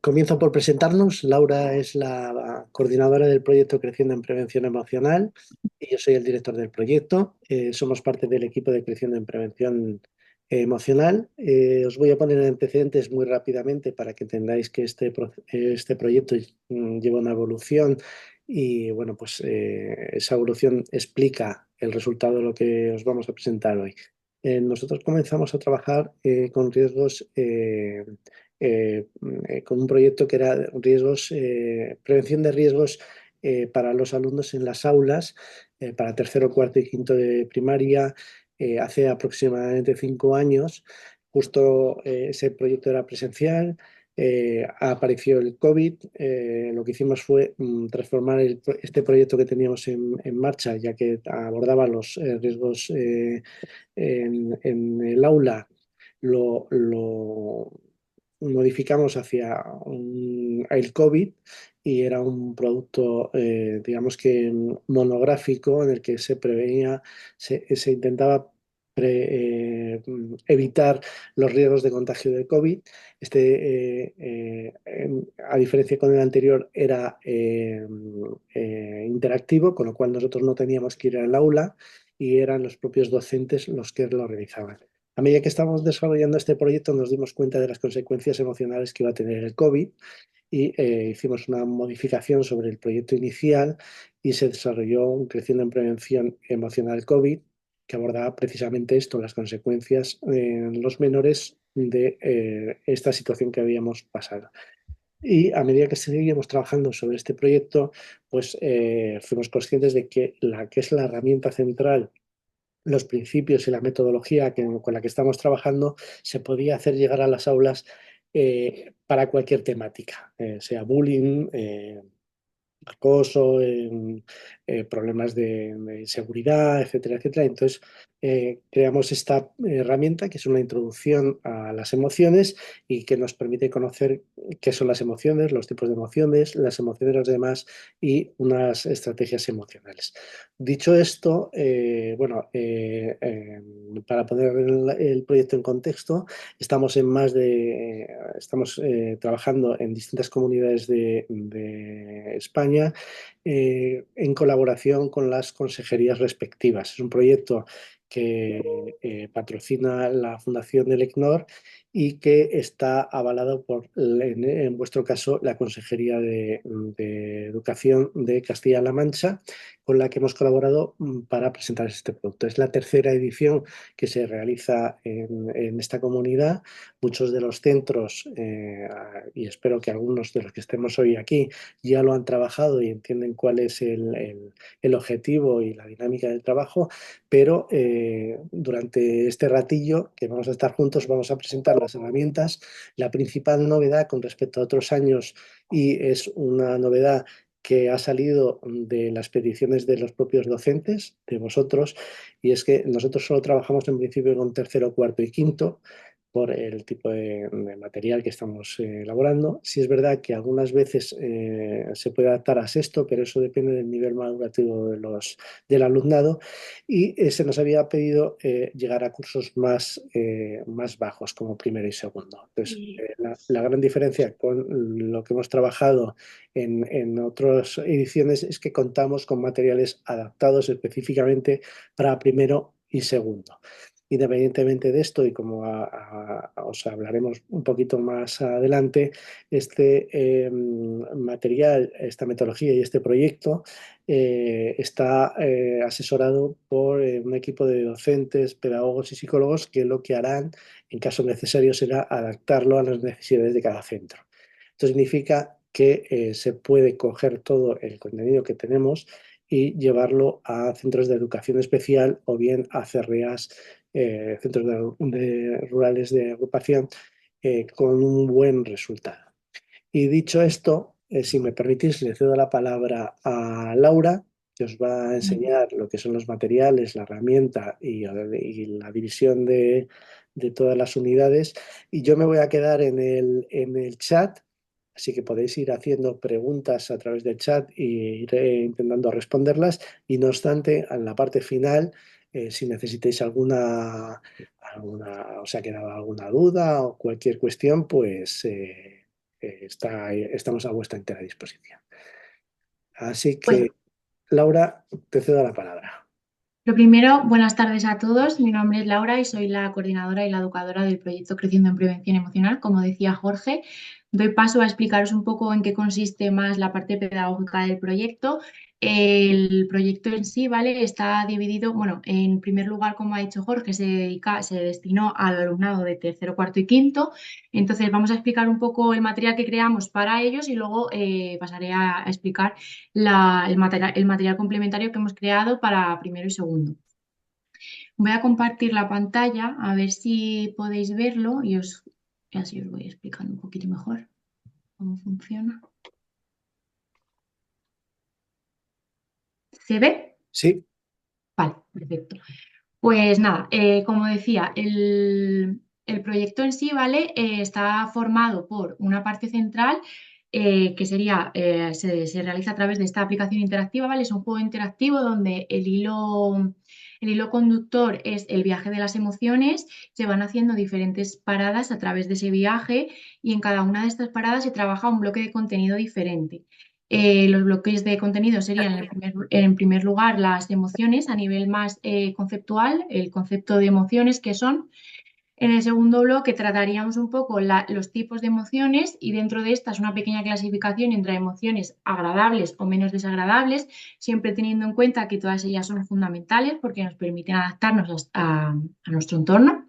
Comienzo por presentarnos. Laura es la coordinadora del proyecto Creciendo en Prevención Emocional y yo soy el director del proyecto. Somos parte del equipo de Creciendo en Prevención Emocional. Os voy a poner en antecedentes muy rápidamente para que entendáis que este proyecto lleva una evolución y bueno, pues esa evolución explica el resultado de lo que os vamos a presentar hoy. Nosotros comenzamos a trabajar con riesgos con un proyecto que era prevención de riesgos para los alumnos en las aulas, para tercero, cuarto y quinto de primaria, hace aproximadamente 5 años. Justo ese proyecto era presencial. Apareció el COVID. Lo que hicimos fue transformar este proyecto que teníamos en marcha, ya que abordaba los riesgos en el aula, lo modificamos hacia el COVID y era un producto, digamos que monográfico, en el que se prevenía, se intentaba evitar los riesgos de contagio del COVID. A diferencia con el anterior, era interactivo, con lo cual nosotros no teníamos que ir al aula y eran los propios docentes los que lo realizaban. A medida que estábamos desarrollando este proyecto, nos dimos cuenta de las consecuencias emocionales que iba a tener el COVID y hicimos una modificación sobre el proyecto inicial y se desarrolló un Creciendo en Prevención Emocional COVID que abordaba precisamente esto, las consecuencias en los menores de esta situación que habíamos pasado. Y a medida que seguíamos trabajando sobre este proyecto, pues fuimos conscientes de que la que es la herramienta central, los principios y la metodología con la que estamos trabajando, se podía hacer llegar a las aulas para cualquier temática, sea bullying, acoso, problemas de seguridad, etcétera, etcétera. Entonces, creamos esta herramienta que es una introducción a las emociones y que nos permite conocer qué son las emociones, los tipos de emociones, las emociones de los demás y unas estrategias emocionales. Dicho esto, para poner el proyecto en contexto, estamos trabajando en distintas comunidades de España en colaboración con las consejerías respectivas. Es un proyecto que patrocina la Fundación del ECNOR y que está avalado por, en vuestro caso, la Consejería de Educación de Castilla-La Mancha, con la que hemos colaborado para presentar este producto. Es la tercera edición que se realiza en esta comunidad. Muchos de los centros, y espero que algunos de los que estemos hoy aquí, ya lo han trabajado y entienden cuál es el objetivo y la dinámica del trabajo, pero durante este ratillo que vamos a estar juntos vamos a presentar las herramientas. La principal novedad con respecto a otros años, y es una novedad que ha salido de las peticiones de los propios docentes, de vosotros, y es que nosotros solo trabajamos en principio con tercero, cuarto y quinto por el tipo de material que estamos elaborando. Sí es verdad que algunas veces se puede adaptar a sexto, pero eso depende del nivel madurativo del alumnado y se nos había pedido llegar a cursos más bajos, como primero y segundo. Entonces, la gran diferencia con lo que hemos trabajado en otras ediciones es que contamos con materiales adaptados específicamente para primero y segundo. Independientemente de esto, y como os hablaremos un poquito más adelante, este material, esta metodología y este proyecto está asesorado por un equipo de docentes, pedagogos y psicólogos que lo que harán, en caso necesario, será adaptarlo a las necesidades de cada centro. Esto significa que se puede coger todo el contenido que tenemos y llevarlo a centros de educación especial o bien a CREAs, centros rurales de agrupación, con un buen resultado. Y dicho esto, si me permitís, le cedo la palabra a Laura, que os va a enseñar lo que son los materiales, la herramienta y la división de todas las unidades. Y yo me voy a quedar en el chat, así que podéis ir haciendo preguntas a través del chat e iré intentando responderlas. Y no obstante, en la parte final, si necesitáis os ha quedado alguna duda o cualquier cuestión, pues estamos a vuestra entera disposición. Así Pues que, Laura, te cedo la palabra. lo primero, buenas tardes a todos. Mi nombre es Laura y soy la coordinadora y la educadora del proyecto Creciendo en Prevención Emocional. Como decía Jorge, doy paso a explicaros un poco en qué consiste más la parte pedagógica del proyecto. El proyecto en sí, ¿vale? Está dividido, bueno, en primer lugar, como ha dicho Jorge, se destinó al alumnado de tercero, cuarto y quinto. Entonces, vamos a explicar un poco el material que creamos para ellos y luego pasaré a explicar el material complementario que hemos creado para primero y segundo. Voy a compartir la pantalla a ver si podéis verlo y así os voy explicando un poquito mejor cómo funciona. ¿Se ve? Sí, Vale, perfecto. Pues nada, como decía, el proyecto en sí, ¿vale? Está formado por una parte central que sería, se realiza a través de esta aplicación interactiva, ¿vale? Es un juego interactivo donde el hilo conductor es el viaje de las emociones, se van haciendo diferentes paradas a través de ese viaje y en cada una de estas paradas se trabaja un bloque de contenido diferente. Los bloques de contenido serían en primer lugar las emociones a nivel más conceptual, el concepto de emociones que son. En el segundo bloque trataríamos un poco los tipos de emociones y dentro de estas una pequeña clasificación entre emociones agradables o menos desagradables, siempre teniendo en cuenta que todas ellas son fundamentales porque nos permiten adaptarnos a nuestro entorno.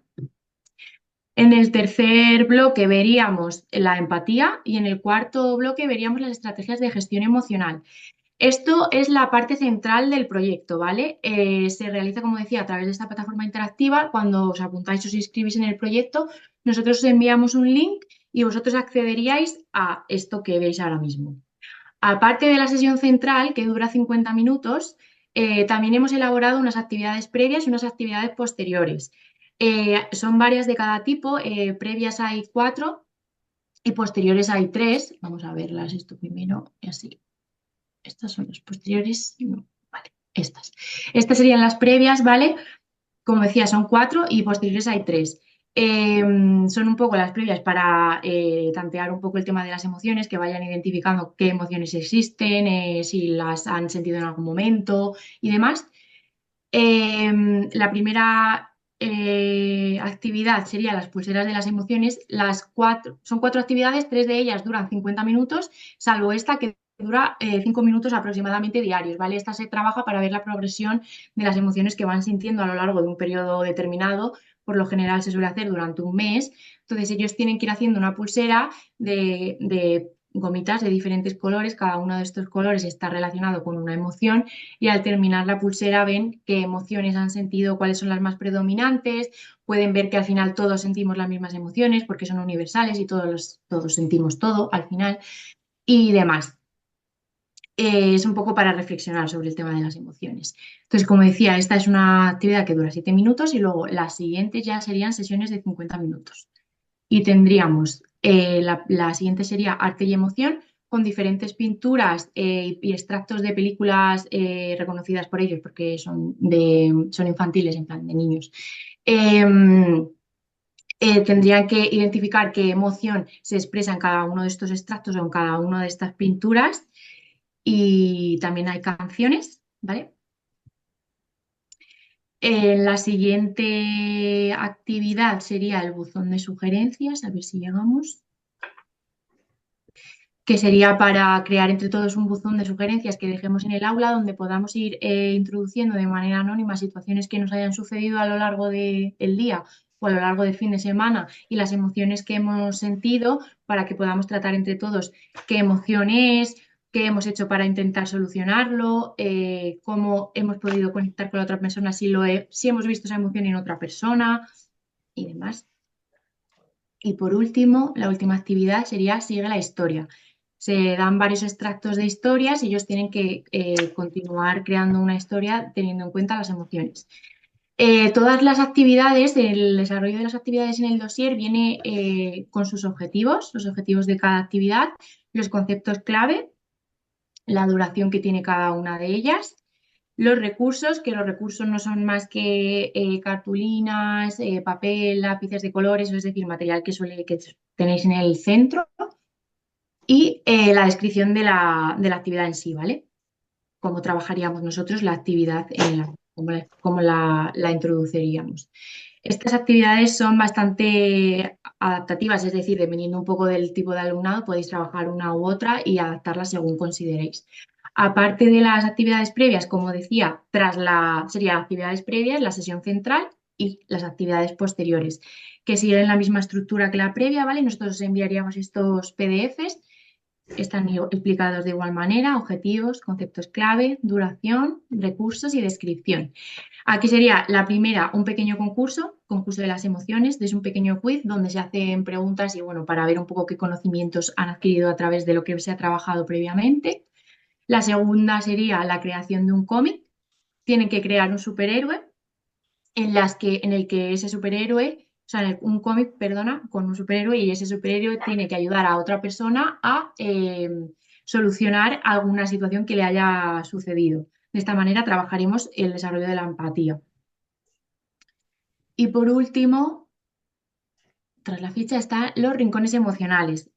En el tercer bloque veríamos la empatía y en el cuarto bloque veríamos las estrategias de gestión emocional. Esto es la parte central del proyecto, ¿vale? Se realiza, como decía, a través de esta plataforma interactiva. Cuando os apuntáis o os inscribís en el proyecto, nosotros os enviamos un link y vosotros accederíais a esto que veis ahora mismo. Aparte de la sesión central, que dura 50 minutos, también hemos elaborado unas actividades previas y unas actividades posteriores. Son varias de cada tipo. Previas hay 4 y posteriores hay 3. Vamos a verlas esto primero y así. Estas son las posteriores. No, vale, estas. Estas serían las previas, ¿vale? Como decía, son 4 y posteriores hay 3. Son un poco las previas para tantear un poco el tema de las emociones, que vayan identificando qué emociones existen, si las han sentido en algún momento y demás. La primera actividad sería las pulseras de las emociones. Son 4 actividades, 3 de ellas duran 50 minutos, salvo esta que dura 5 minutos aproximadamente diarios, ¿vale? Esta se trabaja para ver la progresión de las emociones que van sintiendo a lo largo de un periodo determinado. Por lo general se suele hacer durante un mes. Entonces ellos tienen que ir haciendo una pulsera de gomitas de diferentes colores. Cada uno de estos colores está relacionado con una emoción y al terminar la pulsera ven qué emociones han sentido, cuáles son las más predominantes, pueden ver que al final todos sentimos las mismas emociones porque son universales y todos sentimos todo al final y demás. Es un poco para reflexionar sobre el tema de las emociones. Entonces, como decía, esta es una actividad que dura 7 minutos y luego las siguientes ya serían sesiones de 50 minutos y tendríamos, la siguiente sería arte y emoción, con diferentes pinturas y extractos de películas reconocidas por ellos, porque son infantiles, en plan de niños. Eh, Tendrían que identificar qué emoción se expresa en cada uno de estos extractos o en cada una de estas pinturas. Y también hay canciones, ¿vale? La siguiente actividad sería el buzón de sugerencias, a ver si llegamos. Que sería para crear entre todos un buzón de sugerencias que dejemos en el aula donde podamos ir introduciendo de manera anónima situaciones que nos hayan sucedido a lo largo del día o a lo largo del fin de semana y las emociones que hemos sentido para que podamos tratar entre todos qué emoción es, qué hemos hecho para intentar solucionarlo, cómo hemos podido conectar con la otra persona si hemos visto esa emoción en otra persona y demás. Y por último, la última actividad sería sigue la historia. Se dan varios extractos de historias y ellos tienen que continuar creando una historia teniendo en cuenta las emociones. Todas las actividades, el desarrollo de las actividades en el dossier viene con sus objetivos, los objetivos de cada actividad, los conceptos clave, la duración que tiene cada una de ellas, los recursos, que los recursos no son más que cartulinas, papel, lápices de colores, es decir, material que tenéis en el centro. y la descripción de la actividad en sí, ¿vale? Cómo trabajaríamos nosotros la actividad, cómo la introduciríamos. Estas actividades son bastante adaptativas, es decir, dependiendo un poco del tipo de alumnado, podéis trabajar una u otra y adaptarlas según consideréis. Aparte de las actividades previas, como decía, serían actividades previas, la sesión central y las actividades posteriores, que siguen la misma estructura que la previa, ¿vale? Nosotros os enviaríamos estos PDFs, están explicados de igual manera, objetivos, conceptos clave, duración, recursos y descripción. Aquí sería la primera, un pequeño concurso de las emociones, es un pequeño quiz donde se hacen preguntas y bueno, para ver un poco qué conocimientos han adquirido a través de lo que se ha trabajado previamente. La segunda sería la creación de un cómic. Tienen que crear un superhéroe en el que ese superhéroe, o sea, un cómic, perdona, con un superhéroe y ese superhéroe tiene que ayudar a otra persona a solucionar alguna situación que le haya sucedido. De esta manera trabajaremos el desarrollo de la empatía. Y por último, tras la ficha están los rincones emocionales.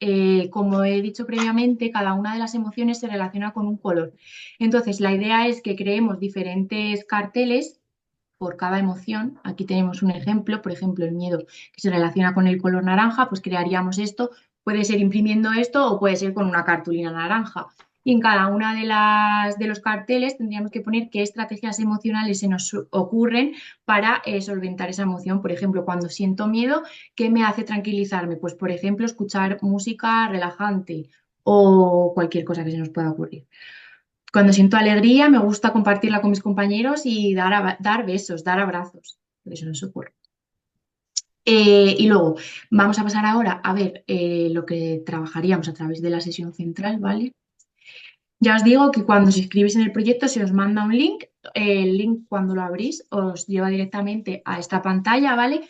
Como he dicho previamente, cada una de las emociones se relaciona con un color. Entonces, la idea es que creemos diferentes carteles por cada emoción. Aquí tenemos un ejemplo, por ejemplo, el miedo que se relaciona con el color naranja, pues crearíamos esto. Puede ser imprimiendo esto o puede ser con una cartulina naranja. Y en cada una de los carteles tendríamos que poner qué estrategias emocionales se nos ocurren para solventar esa emoción. Por ejemplo, cuando siento miedo, ¿qué me hace tranquilizarme? Pues, por ejemplo, escuchar música relajante o cualquier cosa que se nos pueda ocurrir. Cuando siento alegría, me gusta compartirla con mis compañeros y dar besos, dar abrazos. Por eso nos ocurre. Y luego vamos a pasar ahora a ver lo que trabajaríamos a través de la sesión central, ¿vale? Ya os digo que cuando os inscribís en el proyecto se os manda un link. El link cuando lo abrís os lleva directamente a esta pantalla, ¿vale?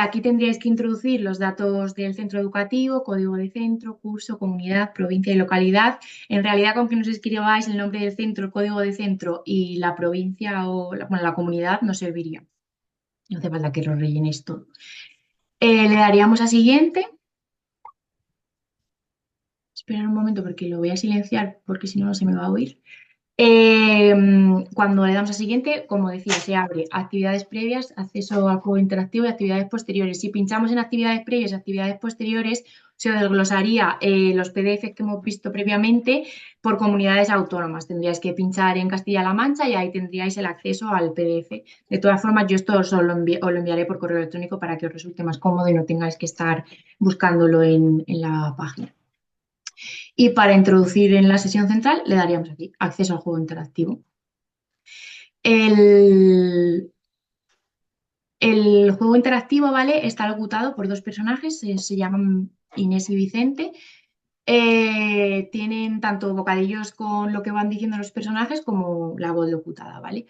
Aquí tendríais que introducir los datos del centro educativo, código de centro, curso, comunidad, provincia y localidad. En realidad, con que nos escribáis el nombre del centro, el código de centro y la provincia o bueno, la comunidad nos serviría. No hace falta que lo rellenéis todo. Le daríamos a siguiente. Esperar un momento porque lo voy a silenciar porque si no, no se me va a oír. Eh, Cuando le damos a siguiente, como decía, se abre actividades previas, acceso al juego interactivo y actividades posteriores. Si pinchamos en actividades previas y actividades posteriores, se desglosaría los PDFs que hemos visto previamente por comunidades autónomas. Tendríais que pinchar en Castilla-La Mancha y ahí tendríais el acceso al PDF. De todas formas, yo esto os lo enviaré por correo electrónico para que os resulte más cómodo y no tengáis que estar buscándolo en la página. Y para introducir en la sesión central le daríamos aquí acceso al juego interactivo. El, el juego interactivo, ¿vale? Está locutado por dos personajes, se llaman Inés y Vicente. Tienen tanto bocadillos con lo que van diciendo los personajes como la voz locutada, ¿vale?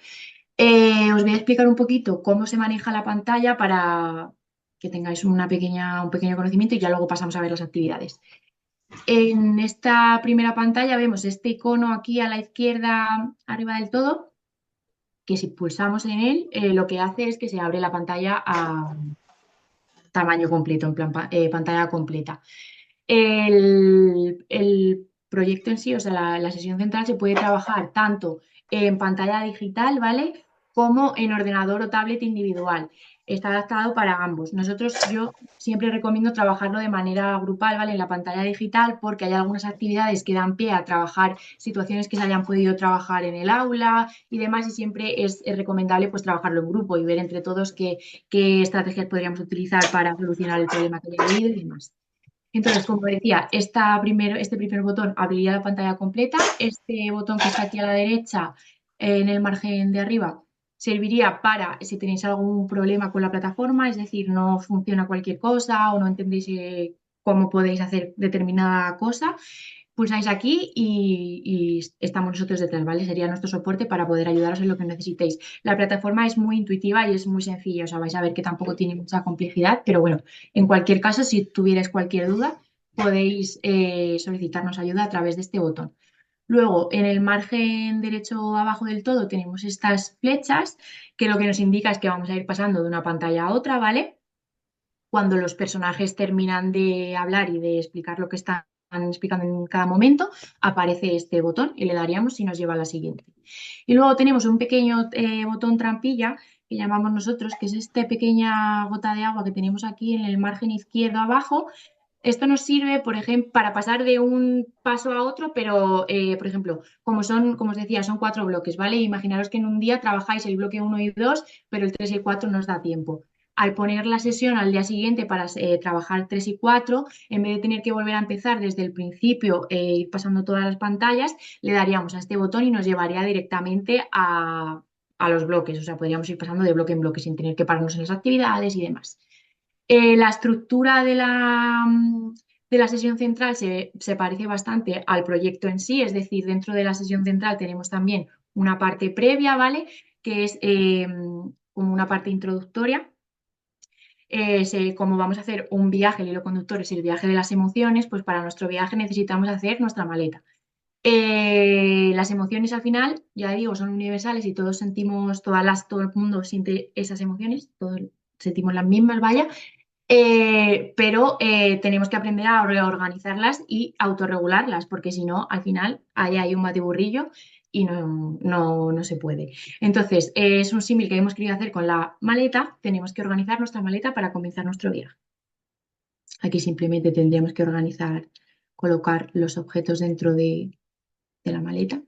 Os voy a explicar un poquito cómo se maneja la pantalla para que tengáis un pequeño conocimiento y ya luego pasamos a ver las actividades. En esta primera pantalla vemos este icono aquí a la izquierda, arriba del todo, que si pulsamos en él, lo que hace es que se abre la pantalla a tamaño completo, en plan pantalla completa. El proyecto en sí, o sea, la sesión central se puede trabajar tanto en pantalla digital, ¿vale? Como en ordenador o tablet individual. Está adaptado para ambos. Yo siempre recomiendo trabajarlo de manera grupal, ¿vale? En la pantalla digital, porque hay algunas actividades que dan pie a trabajar situaciones que se hayan podido trabajar en el aula y demás, y siempre es recomendable pues trabajarlo en grupo y ver entre todos qué estrategias podríamos utilizar para solucionar el problema que haya habido y demás. Entonces, como decía, este primer botón abriría la pantalla completa. Este botón que está aquí a la derecha, en el margen de arriba, serviría para si tenéis algún problema con la plataforma, es decir, no funciona cualquier cosa o no entendéis cómo podéis hacer determinada cosa. Pulsáis aquí y estamos nosotros detrás, ¿vale? Sería nuestro soporte para poder ayudaros en lo que necesitéis. La plataforma es muy intuitiva y es muy sencilla, o sea, vais a ver que tampoco tiene mucha complejidad, pero bueno, en cualquier caso, si tuvierais cualquier duda, podéis solicitarnos ayuda a través de este botón. Luego, en el margen derecho abajo del todo tenemos estas flechas que lo que nos indica es que vamos a ir pasando de una pantalla a otra, ¿vale? Cuando los personajes terminan de hablar y de explicar lo que están explicando en cada momento, aparece este botón y le daríamos y nos lleva a la siguiente. Y luego tenemos un pequeño botón trampilla que llamamos nosotros, que es esta pequeña gota de agua que tenemos aquí en el margen izquierdo abajo. Esto nos sirve, por ejemplo, para pasar de un paso a otro, pero, por ejemplo, como os decía, son 4 bloques, ¿vale? Imaginaros que en un día trabajáis el bloque 1 y 2, pero el 3 y el 4 no os da tiempo. Al poner la sesión al día siguiente para trabajar 3 y 4, en vez de tener que volver a empezar desde el principio e ir pasando todas las pantallas, le daríamos a este botón y nos llevaría directamente a los bloques. O sea, podríamos ir pasando de bloque en bloque sin tener que pararnos en las actividades y demás. La estructura de la sesión central se parece bastante al proyecto en sí, es decir, dentro de la sesión central tenemos también una parte previa, ¿vale? Que es como una parte introductoria. Como vamos a hacer un viaje, el hilo conductor es el viaje de las emociones, pues para nuestro viaje necesitamos hacer nuestra maleta. Las emociones al final, ya digo, son universales y todos sentimos, todo el mundo siente esas emociones, todos sentimos las mismas, vaya, pero tenemos que aprender a reorganizarlas y autorregularlas, porque si no, al final ahí hay un batiburrillo y no se puede. Entonces, es un símil que hemos querido hacer con la maleta. Tenemos que organizar nuestra maleta para comenzar nuestro viaje. Aquí simplemente tendríamos que organizar, colocar los objetos dentro de la maleta.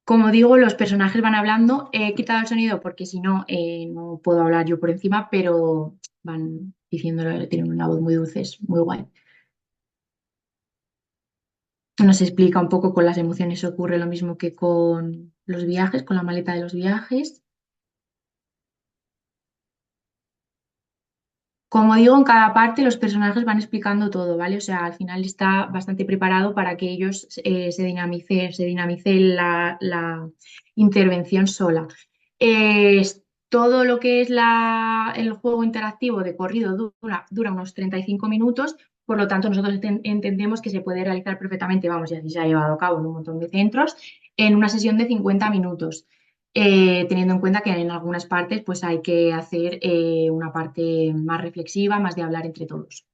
Como digo, los personajes van hablando. He quitado el sonido porque si no, no puedo hablar yo por encima, pero van diciéndolo, tienen una voz muy dulce, es muy guay. Nos explica un poco con las emociones, ocurre lo mismo que con los viajes, con la maleta de los viajes. Como digo, en cada parte los personajes van explicando todo, ¿vale? O sea, al final está bastante preparado para que ellos se dinamice la intervención sola. Todo lo que es el juego interactivo de corrido dura unos 35 minutos, por lo tanto nosotros entendemos que se puede realizar perfectamente, vamos, y así se ha llevado a cabo en un montón de centros, en una sesión de 50 minutos. Teniendo en cuenta que en algunas partes pues hay que hacer una parte más reflexiva, más de hablar entre todos.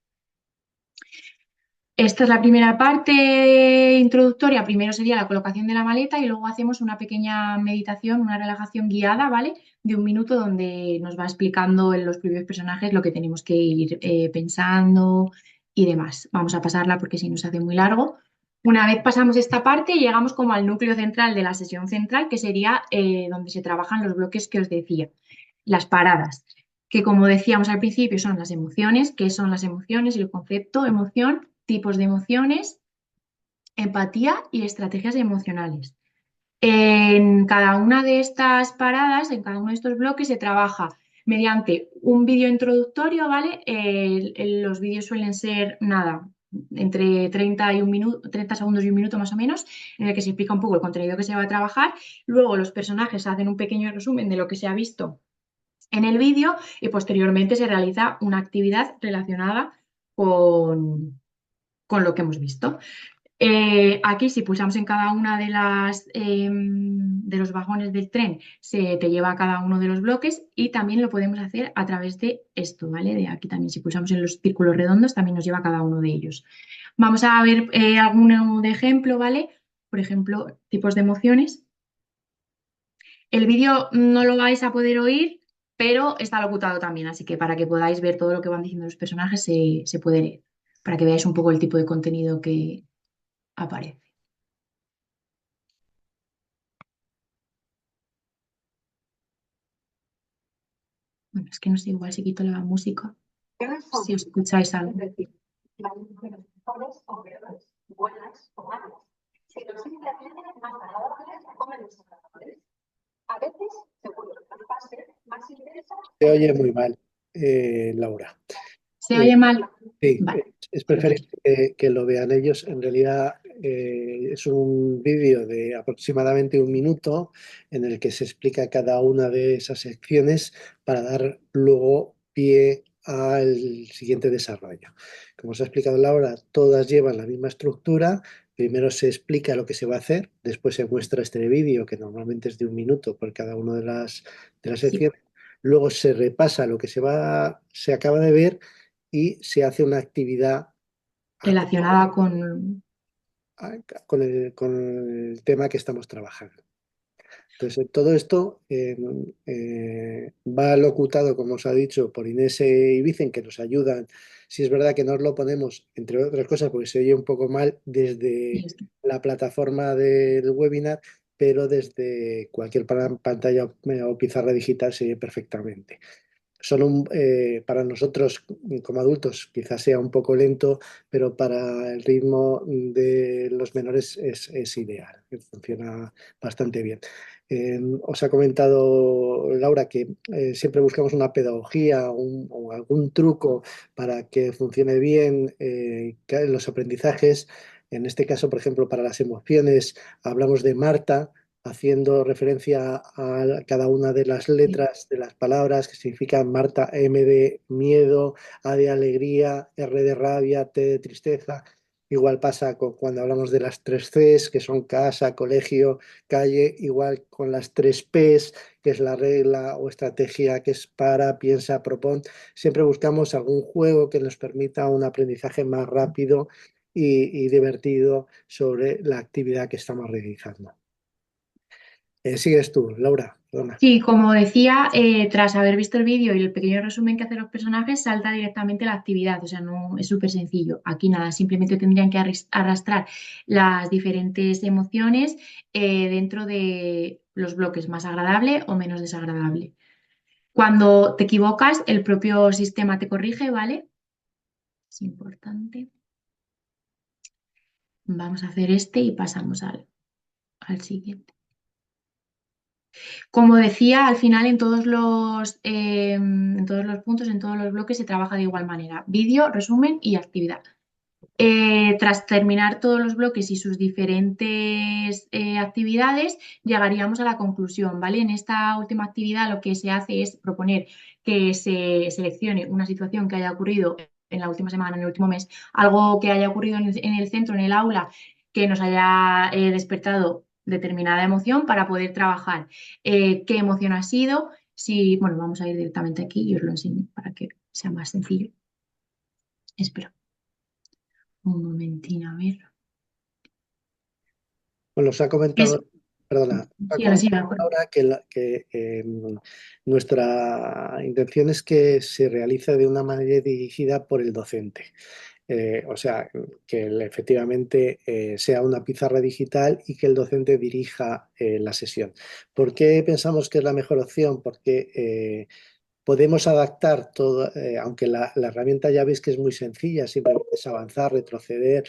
Esta es la primera parte introductoria. Primero sería la colocación de la maleta y luego hacemos una pequeña meditación, una relajación guiada, ¿vale? De 1 minuto donde nos va explicando en los propios personajes lo que tenemos que ir pensando y demás. Vamos a pasarla porque si no se hace muy largo. Una vez pasamos esta parte, llegamos como al núcleo central de la sesión central, que sería donde se trabajan los bloques que os decía, las paradas, que como decíamos al principio son las emociones, qué son las emociones, el concepto, emoción, tipos de emociones, empatía y estrategias emocionales. En cada una de estas paradas, en cada uno de estos bloques, se trabaja mediante un vídeo introductorio, ¿vale? Los vídeos suelen ser, nada, entre 30 y 30 segundos y 1 minuto más o menos, en el que se explica un poco el contenido que se va a trabajar. Luego los personajes hacen un pequeño resumen de lo que se ha visto en el vídeo y posteriormente se realiza una actividad relacionada con lo que hemos visto. Aquí, si pulsamos en cada una de los vagones del tren, se te lleva a cada uno de los bloques y también lo podemos hacer a través de esto, ¿vale? De aquí también, si pulsamos en los círculos redondos, también nos lleva a cada uno de ellos. Vamos a ver alguno de ejemplo, ¿vale? Por ejemplo, tipos de emociones. El vídeo no lo vais a poder oír, pero está locutado también, así que para que podáis ver todo lo que van diciendo los personajes, se puede leer, para que veáis un poco el tipo de contenido que aparece. Bueno, es que no sé, igual si quito la música, si os escucháis algo. Se oye muy mal, Laura. ¿Se Eh, oye mal? sí, Vale, es preferible que lo vean ellos. En realidad es un vídeo de aproximadamente 1 minuto en el que se explica cada una de esas secciones para dar luego pie al siguiente desarrollo. Como os ha explicado Laura, todas llevan la misma estructura. Primero se explica lo que se va a hacer, después se muestra este vídeo, que normalmente es de 1 minuto por cada una de las sí. secciones. Luego se repasa lo que se acaba de ver y se hace una actividad relacionada con... con el tema que estamos trabajando. Entonces, todo esto va locutado, como os ha dicho, por Inés y Vicen, que nos ayudan. Si es verdad que no os lo ponemos, entre otras cosas, porque se oye un poco mal desde la plataforma del webinar, pero desde cualquier pantalla o pizarra digital se oye perfectamente. Para nosotros como adultos quizás sea un poco lento, pero para el ritmo de los menores es ideal, funciona bastante bien. Os ha comentado Laura que siempre buscamos una pedagogía o algún truco para que funcione bien los aprendizajes. En este caso, por ejemplo, para las emociones, hablamos de Marta, haciendo referencia a cada una de las letras de las palabras que significan Marta, M de miedo, A de alegría, R de rabia, T de tristeza. Igual pasa cuando hablamos de las tres Cs, que son casa, colegio, calle, igual con las tres Ps, que es la regla o estrategia, que es para, piensa, propon. Siempre buscamos algún juego que nos permita un aprendizaje más rápido y divertido sobre la actividad que estamos realizando. Sigues tú, Laura, perdona. Sí, como decía, tras haber visto el vídeo y el pequeño resumen que hacen los personajes, salta directamente la actividad, o sea, no es súper sencillo. Aquí nada, simplemente tendrían que arrastrar las diferentes emociones dentro de los bloques más agradable o menos desagradable. Cuando te equivocas, el propio sistema te corrige, ¿vale? Es importante. Vamos a hacer este y pasamos al siguiente. Como decía, al final en todos los puntos, en todos los bloques se trabaja de igual manera. Vídeo, resumen y actividad. Tras terminar todos los bloques y sus diferentes actividades, llegaríamos a la conclusión, ¿vale? En esta última actividad lo que se hace es proponer que se seleccione una situación que haya ocurrido en la última semana, en el último mes, algo que haya ocurrido en el centro, en el aula, que nos haya despertado determinada emoción para poder trabajar. ¿Qué emoción ha sido? Si, bueno, vamos a ir directamente aquí y os lo enseño para que sea más sencillo. Espera un momentín, a ver. Bueno, os ha Es, comentado, perdona, ha sí, ahora sí, comentado me acuerdo. Laura que nuestra intención es que se realice de una manera dirigida por el docente. O sea, que efectivamente sea una pizarra digital y que el docente dirija la sesión. ¿Por qué pensamos que es la mejor opción? Porque podemos adaptar todo, aunque la herramienta ya veis que es muy sencilla, simplemente es avanzar, retroceder,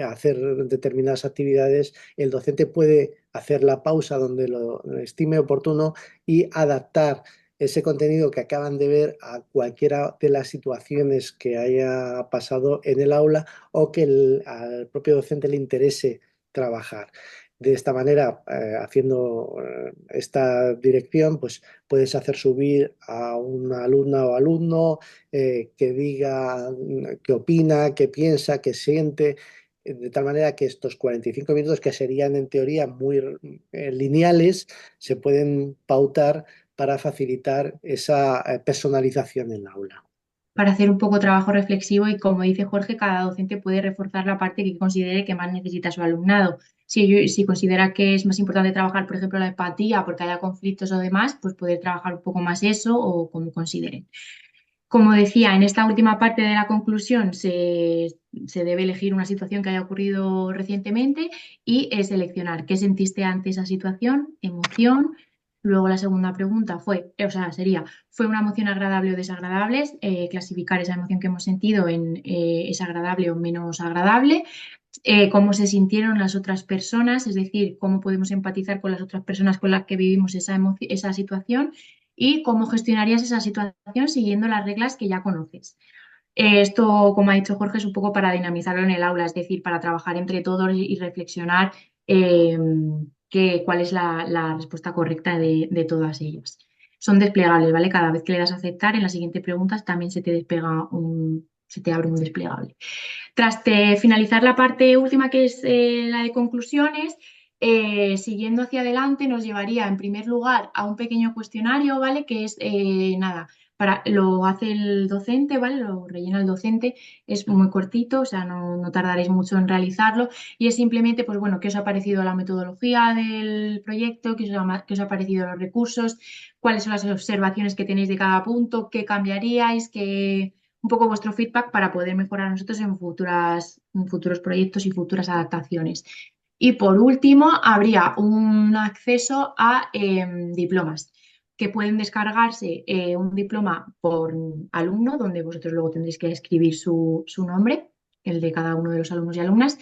hacer determinadas actividades. El docente puede hacer la pausa donde lo estime oportuno y adaptar ese contenido que acaban de ver a cualquiera de las situaciones que haya pasado en el aula o que al propio docente le interese trabajar. De esta manera, haciendo esta dirección, pues puedes hacer subir a una alumna o alumno que diga qué opina, qué piensa, qué siente, de tal manera que estos 45 minutos, que serían en teoría muy lineales, se pueden pautar para facilitar esa personalización en la aula. Para hacer un poco trabajo reflexivo y como dice Jorge, cada docente puede reforzar la parte que considere que más necesita su alumnado. Si considera que es más importante trabajar, por ejemplo, la empatía porque haya conflictos o demás, pues poder trabajar un poco más eso o como consideren. Como decía, en esta última parte de la conclusión se debe elegir una situación que haya ocurrido recientemente y seleccionar qué sentiste ante esa situación, emoción. Luego la segunda pregunta sería, ¿fue una emoción agradable o desagradable? Clasificar esa emoción que hemos sentido en es agradable o menos agradable. Cómo se sintieron las otras personas, es decir, cómo podemos empatizar con las otras personas con las que vivimos esa situación y cómo gestionarías esa situación siguiendo las reglas que ya conoces. Esto, como ha dicho Jorge, es un poco para dinamizarlo en el aula, es decir, para trabajar entre todos y reflexionar eh, cuál es la respuesta correcta de todas ellas. Son desplegables, ¿vale? Cada vez que le das a aceptar, en las siguientes preguntas también se te abre un desplegable. Tras finalizar la parte última, que es la de conclusiones, siguiendo hacia adelante nos llevaría en primer lugar a un pequeño cuestionario, ¿vale? Que es, nada, lo hace el docente, ¿vale? Lo rellena el docente, es muy cortito, o sea, no tardaréis mucho en realizarlo y es simplemente, pues bueno, qué os ha parecido la metodología del proyecto, qué os ha parecido los recursos, cuáles son las observaciones que tenéis de cada punto, qué cambiaríais, un poco vuestro feedback para poder mejorar nosotros en futuros proyectos y futuras adaptaciones. Y por último, habría un acceso a diplomas que pueden descargarse un diploma por alumno, donde vosotros luego tendréis que escribir su nombre, el de cada uno de los alumnos y alumnas.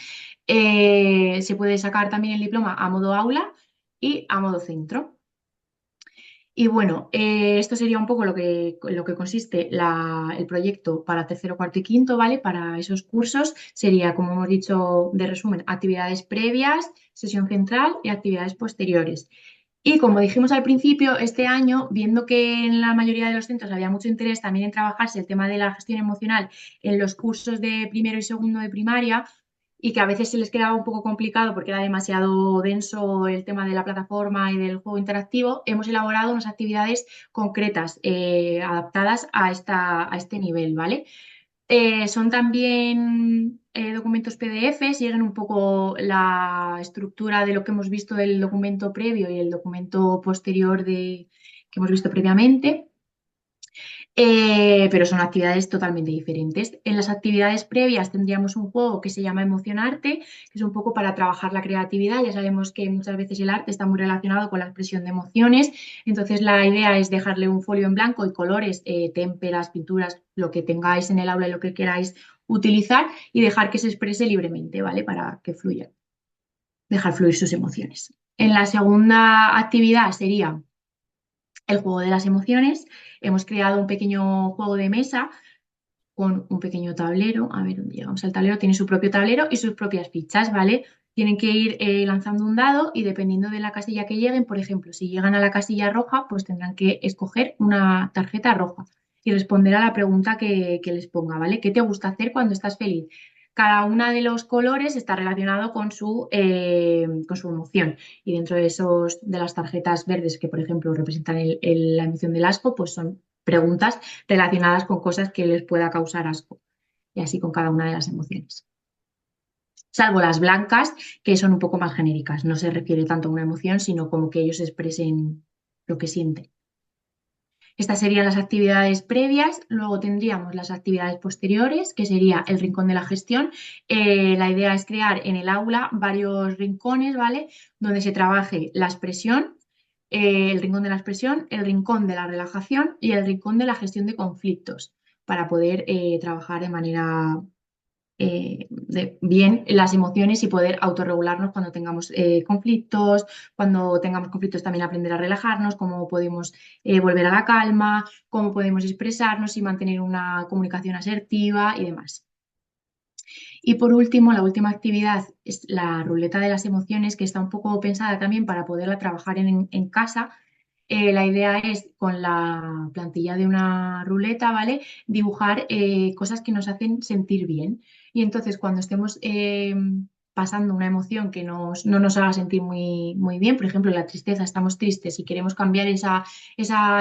Se puede sacar también el diploma a modo aula y a modo centro. Y bueno, esto sería un poco lo que consiste el proyecto para tercero, cuarto y quinto, ¿vale? Para esos cursos sería, como hemos dicho de resumen, actividades previas, sesión central y actividades posteriores. Y como dijimos al principio, este año, viendo que en la mayoría de los centros había mucho interés también en trabajarse el tema de la gestión emocional en los cursos de primero y segundo de primaria, y que a veces se les quedaba un poco complicado porque era demasiado denso el tema de la plataforma y del juego interactivo, hemos elaborado unas actividades concretas adaptadas a este nivel, ¿vale? Son también documentos PDF, siguen un poco la estructura de lo que hemos visto del documento previo y el documento posterior que hemos visto previamente. Pero son actividades totalmente diferentes. En las actividades previas tendríamos un juego que se llama Emocionarte, que es un poco para trabajar la creatividad. Ya sabemos que muchas veces el arte está muy relacionado con la expresión de emociones, entonces la idea es dejarle un folio en blanco y colores, témperas, pinturas, lo que tengáis en el aula y lo que queráis utilizar y dejar que se exprese libremente, ¿vale? Para que fluya, dejar fluir sus emociones. En la segunda actividad sería el juego de las emociones. Hemos creado un pequeño juego de mesa con un pequeño tablero. A ver, ¿dónde llegamos al tablero? Tiene su propio tablero y sus propias fichas, ¿vale? Tienen que ir lanzando un dado y dependiendo de la casilla que lleguen, por ejemplo, si llegan a la casilla roja, pues tendrán que escoger una tarjeta roja y responder a la pregunta que les ponga, ¿vale? ¿Qué te gusta hacer cuando estás feliz? Cada uno de los colores está relacionado con su emoción. Y dentro de las tarjetas verdes, que por ejemplo representan la emoción del asco, pues son preguntas relacionadas con cosas que les pueda causar asco. Y así con cada una de las emociones. Salvo las blancas, que son un poco más genéricas. No se refiere tanto a una emoción, sino como que ellos expresen lo que sienten. Estas serían las actividades previas, luego tendríamos las actividades posteriores, que sería el rincón de la gestión. La idea es crear en el aula varios rincones, ¿vale? Donde se trabaje la expresión, el rincón de la expresión, el rincón de la relajación y el rincón de la gestión de conflictos, para poder trabajar de manera bien las emociones y poder autorregularnos cuando tengamos conflictos, cuando tengamos conflictos también aprender a relajarnos, cómo podemos volver a la calma, cómo podemos expresarnos y mantener una comunicación asertiva y demás. Y por último, la última actividad es la ruleta de las emociones, que está un poco pensada también para poderla trabajar en casa. La idea es, con la plantilla de una ruleta, ¿vale? Dibujar cosas que nos hacen sentir bien. Y entonces, cuando estemos pasando una emoción que no nos haga sentir muy, muy bien, por ejemplo, la tristeza, estamos tristes y queremos cambiar esa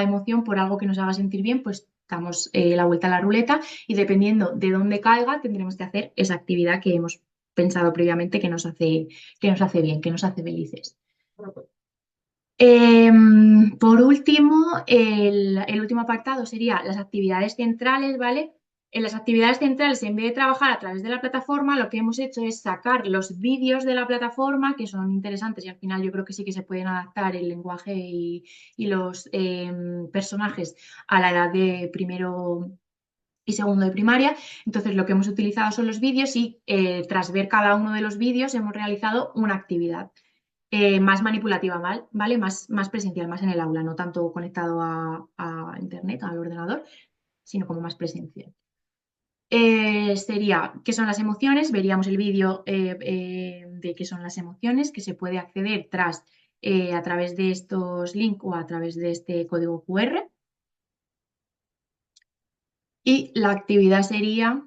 emoción por algo que nos haga sentir bien, pues damos la vuelta a la ruleta y dependiendo de dónde caiga, tendremos que hacer esa actividad que hemos pensado previamente que nos hace bien, que nos hace felices. Por último, el último apartado sería las actividades centrales, ¿vale? En las actividades centrales, en vez de trabajar a través de la plataforma, lo que hemos hecho es sacar los vídeos de la plataforma, que son interesantes y al final yo creo que sí que se pueden adaptar el lenguaje y los personajes a la edad de primero y segundo de primaria. Entonces, lo que hemos utilizado son los vídeos y tras ver cada uno de los vídeos hemos realizado una actividad más manipulativa, ¿vale? Más presencial, más en el aula, no tanto conectado a internet, al ordenador, sino como más presencial. Sería qué son las emociones, veríamos el vídeo de qué son las emociones, que se puede acceder a través de estos links o a través de este código QR. Y la actividad sería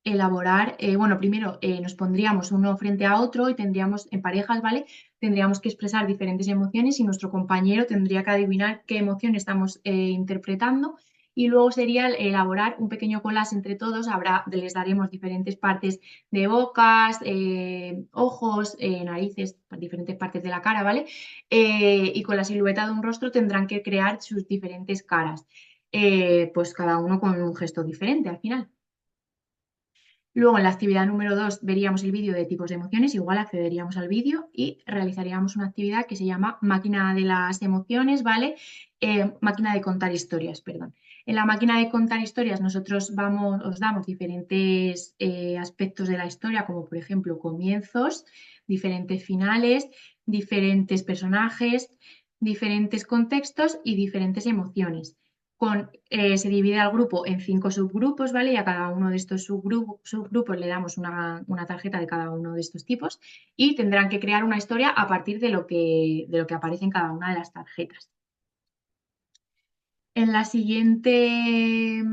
elaborar, bueno, primero nos pondríamos uno frente a otro y tendríamos en parejas, ¿vale? Tendríamos que expresar diferentes emociones y nuestro compañero tendría que adivinar qué emoción estamos interpretando. Y luego sería elaborar un pequeño collage entre todos. Les daremos diferentes partes de bocas, ojos, narices, diferentes partes de la cara, ¿vale? Y con la silueta de un rostro tendrán que crear sus diferentes caras, pues cada uno con un gesto diferente al final. Luego en la actividad número 2 veríamos el vídeo de tipos de emociones, igual accederíamos al vídeo y realizaríamos una actividad que se llama máquina de las emociones, ¿vale? Máquina de contar historias, perdón. En la máquina de contar historias nosotros os damos diferentes aspectos de la historia, como por ejemplo comienzos, diferentes finales, diferentes personajes, diferentes contextos y diferentes emociones. Se divide al grupo en 5 subgrupos, ¿vale? Y a cada uno de estos subgrupos le damos una tarjeta de cada uno de estos tipos y tendrán que crear una historia a partir de lo que aparece en cada una de las tarjetas. En la siguiente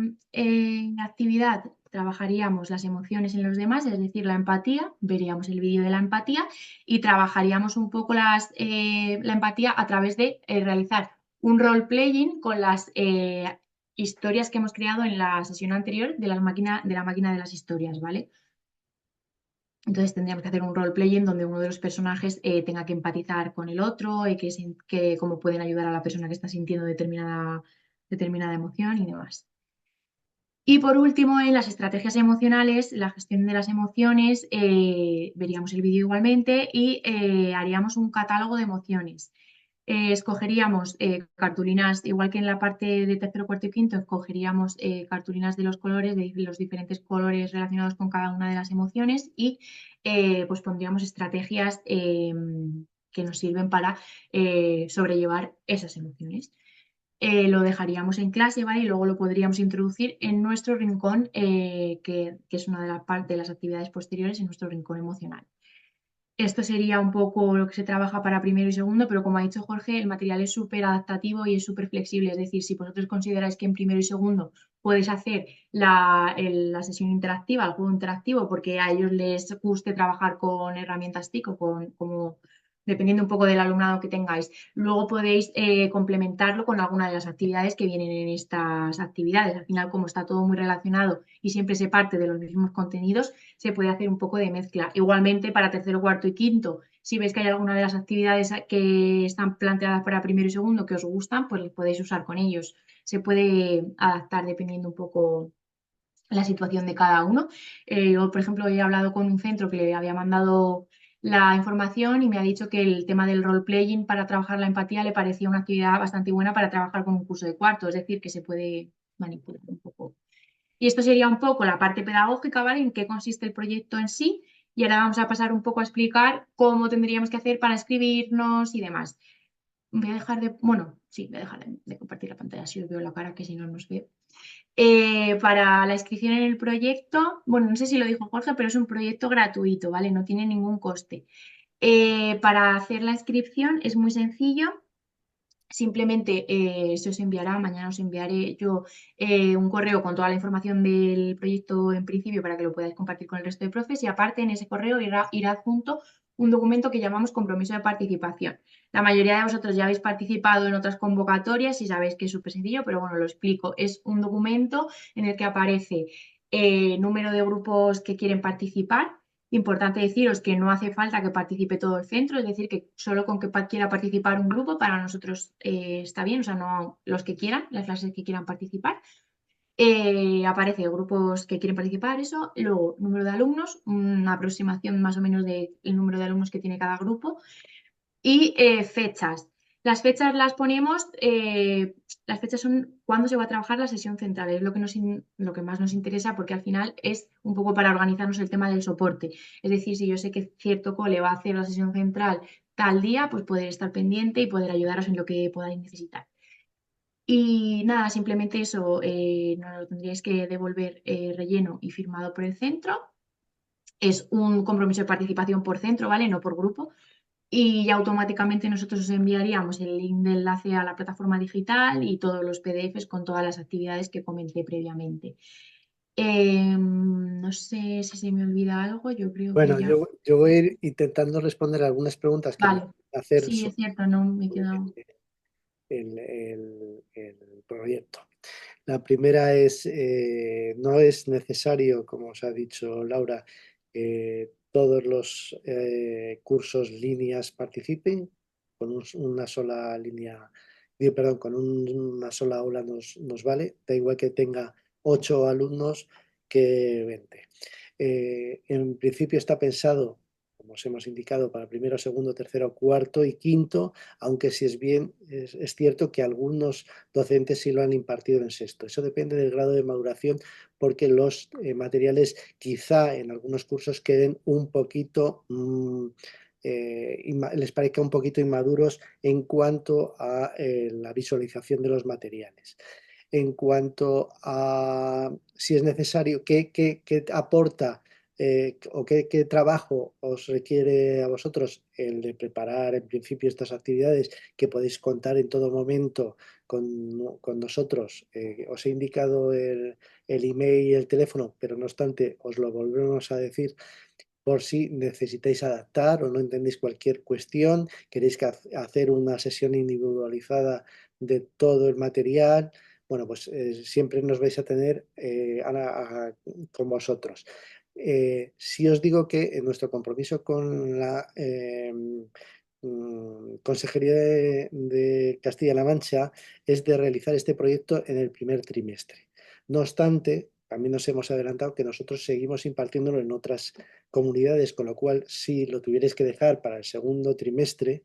actividad trabajaríamos las emociones en los demás, es decir, la empatía, veríamos el vídeo de la empatía y trabajaríamos un poco la empatía a través de realizar un role-playing con las historias que hemos creado en la sesión anterior de la máquina de las historias, ¿vale? Entonces tendríamos que hacer un role-playing donde uno de los personajes tenga que empatizar con el otro y que cómo pueden ayudar a la persona que está sintiendo determinada emoción y demás. Y por último, en las estrategias emocionales, la gestión de las emociones, veríamos el vídeo igualmente y haríamos un catálogo de emociones. Escogeríamos cartulinas, igual que en la parte de tercero, cuarto y quinto, escogeríamos cartulinas de los colores, de los diferentes colores relacionados con cada una de las emociones y pues pondríamos estrategias que nos sirven para sobrellevar esas emociones. Lo dejaríamos en clase, ¿vale? Y luego lo podríamos introducir en nuestro rincón, que es una de las partes de las actividades posteriores, en nuestro rincón emocional. Esto sería un poco lo que se trabaja para primero y segundo, pero como ha dicho Jorge, el material es súper adaptativo y es súper flexible. Es decir, si vosotros consideráis que en primero y segundo podéis hacer la sesión interactiva, el juego interactivo, porque a ellos les guste trabajar con herramientas TIC o como dependiendo un poco del alumnado que tengáis. Luego podéis complementarlo con alguna de las actividades que vienen en estas actividades. Al final, como está todo muy relacionado y siempre se parte de los mismos contenidos, se puede hacer un poco de mezcla. Igualmente, para tercero, cuarto y quinto, si veis que hay alguna de las actividades que están planteadas para primero y segundo que os gustan, pues les podéis usar con ellos. Se puede adaptar dependiendo un poco la situación de cada uno. Yo, por ejemplo, he hablado con un centro que le había mandado la información y me ha dicho que el tema del role-playing para trabajar la empatía le parecía una actividad bastante buena para trabajar con un curso de cuarto, es decir, que se puede manipular un poco. Y esto sería un poco la parte pedagógica, ¿vale? En qué consiste el proyecto en sí. Y ahora vamos a pasar un poco a explicar cómo tendríamos que hacer para escribirnos y demás. Voy a dejar de, bueno, sí, voy a dejar de compartir la pantalla, si os veo la cara, que si no nos veo. Para la inscripción en el proyecto, bueno, no sé si lo dijo Jorge, pero es un proyecto gratuito, ¿vale? No tiene ningún coste. Para hacer la inscripción es muy sencillo. Simplemente se os enviará, mañana os enviaré yo un correo con toda la información del proyecto en principio para que lo podáis compartir con el resto de profes y aparte en ese correo irá adjunto un documento que llamamos compromiso de participación. La mayoría de vosotros ya habéis participado en otras convocatorias y sabéis que es súper sencillo, pero bueno, lo explico. Es un documento en el que aparece número de grupos que quieren participar. Importante deciros que no hace falta que participe todo el centro, es decir, que solo con que quiera participar un grupo para nosotros está bien, o sea, no los que quieran, las clases que quieran participar. Aparece grupos que quieren participar, eso, luego número de alumnos, una aproximación más o menos del número de alumnos que tiene cada grupo y fechas. Las fechas las ponemos, las fechas son cuándo se va a trabajar la sesión central, es lo que más nos interesa porque al final es un poco para organizarnos el tema del soporte. Es decir, si yo sé que cierto cole va a hacer la sesión central tal día, pues poder estar pendiente y poder ayudaros en lo que podáis necesitar. Y nada, simplemente eso, nos lo tendríais que devolver relleno y firmado por el centro. Es un compromiso de participación por centro, ¿vale? No por grupo y ya automáticamente nosotros os enviaríamos el link de enlace a la plataforma digital y todos los PDFs con todas las actividades que comenté previamente. No no sé si se me olvida algo, yo creo que Bueno, ya. yo voy a ir intentando responder algunas preguntas que me Vale, hacer sí, sobre es cierto, no me he quedado. el proyecto. La primera es, no es necesario, como os ha dicho Laura, que todos los cursos líneas participen. Con una sola línea, perdón, con una sola aula nos vale. Da igual que tenga 8 alumnos que 20. En principio está pensado, como os hemos indicado, para primero, segundo, tercero, cuarto y quinto, aunque si es bien, es cierto que algunos docentes sí lo han impartido en sexto. Eso depende del grado de maduración, porque los materiales quizá en algunos cursos queden un poquito, les parezca un poquito inmaduros en cuanto a la visualización de los materiales. En cuanto a si es necesario, qué aporta o qué trabajo os requiere a vosotros el de preparar en principio estas actividades que podéis contar en todo momento con nosotros. Os he indicado el email y el teléfono, pero no obstante os lo volvemos a decir por si necesitáis adaptar o no entendéis cualquier cuestión, queréis hacer una sesión individualizada de todo el material. Bueno, pues siempre nos vais a tener con vosotros. Si os digo que en nuestro compromiso con la Consejería de Castilla-La Mancha es de realizar este proyecto en el primer trimestre. No obstante, también nos hemos adelantado que nosotros seguimos impartiéndolo en otras comunidades, con lo cual si lo tuvierais que dejar para el segundo trimestre,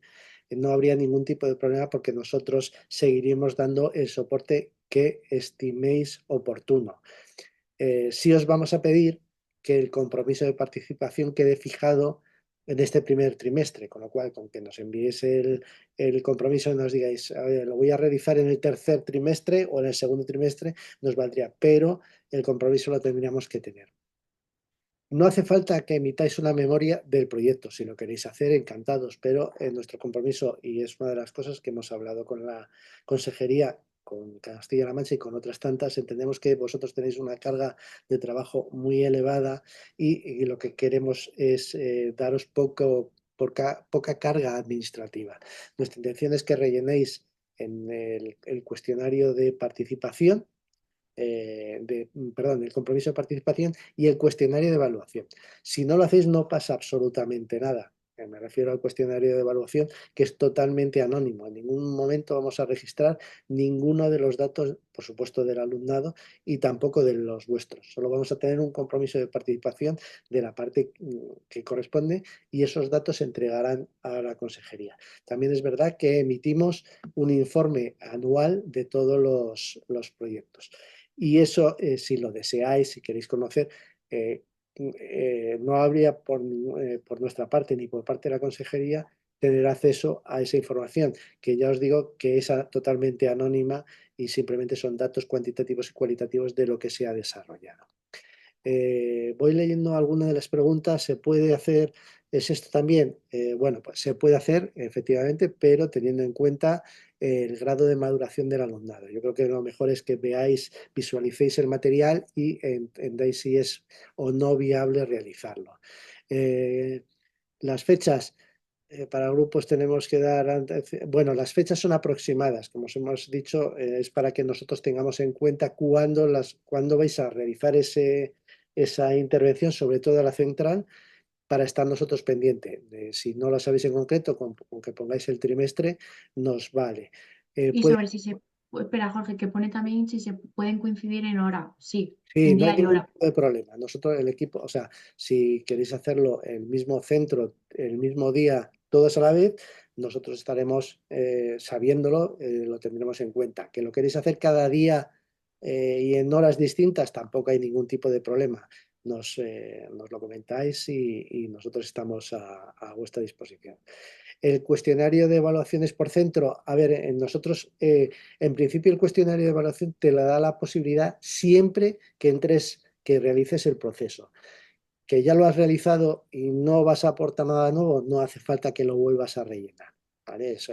no habría ningún tipo de problema porque nosotros seguiríamos dando el soporte que estiméis oportuno. Sí os vamos a pedir que el compromiso de participación quede fijado en este primer trimestre, con lo cual, con que nos enviéis el compromiso y nos digáis, a ver, lo voy a realizar en el tercer trimestre o en el segundo trimestre, nos valdría, pero el compromiso lo tendríamos que tener. No hace falta que emitáis una memoria del proyecto, si lo queréis hacer, encantados, pero en nuestro compromiso, y es una de las cosas que hemos hablado con la consejería, con Castilla-La Mancha y con otras tantas, entendemos que vosotros tenéis una carga de trabajo muy elevada y lo que queremos es daros poca carga administrativa. Nuestra intención es que rellenéis en el cuestionario de participación, perdón, el compromiso de participación y el cuestionario de evaluación. Si no lo hacéis, no pasa absolutamente nada. Me refiero al cuestionario de evaluación, que es totalmente anónimo. En ningún momento vamos a registrar ninguno de los datos, por supuesto, del alumnado y tampoco de los vuestros. Solo vamos a tener un compromiso de participación de la parte que corresponde y esos datos se entregarán a la consejería. También es verdad que emitimos un informe anual de todos los proyectos. Y eso, si lo deseáis, si queréis conocer, no habría por nuestra parte ni por parte de la consejería tener acceso a esa información, que ya os digo que es totalmente anónima y simplemente son datos cuantitativos y cualitativos de lo que se ha desarrollado. Voy leyendo algunas de las preguntas. ¿Se puede hacer? ¿Es esto también? Bueno, pues se puede hacer, efectivamente, pero teniendo en cuenta el grado de maduración del alumnado. Yo creo que lo mejor es que veáis, visualicéis el material y entendáis si es o no viable realizarlo. Las fechas. Para grupos tenemos que dar, bueno, las fechas son aproximadas, como os hemos dicho, es para que nosotros tengamos en cuenta cuándo vais a realizar esa intervención, sobre todo la central, para estar nosotros pendientes. Si no lo sabéis en concreto, con que pongáis el trimestre, nos vale. Y Puede sobre si se, espera, Jorge, que pone también si se pueden coincidir en hora. Sí, Sí, en no hay día y ningún hora. tipo de problema. Nosotros, el equipo, o sea, si queréis hacerlo en el mismo centro, el mismo día, todos a la vez, nosotros estaremos sabiéndolo, lo tendremos en cuenta. Que lo queréis hacer cada día y en horas distintas, tampoco hay ningún tipo de problema. Nos lo comentáis y nosotros estamos a vuestra disposición. El cuestionario de evaluaciones por centro, a ver, nosotros, en principio el cuestionario de evaluación te la da la posibilidad siempre que entres, que realices el proceso. Que ya lo has realizado y no vas a aportar nada nuevo, no hace falta que lo vuelvas a rellenar. ¿vale? Eso,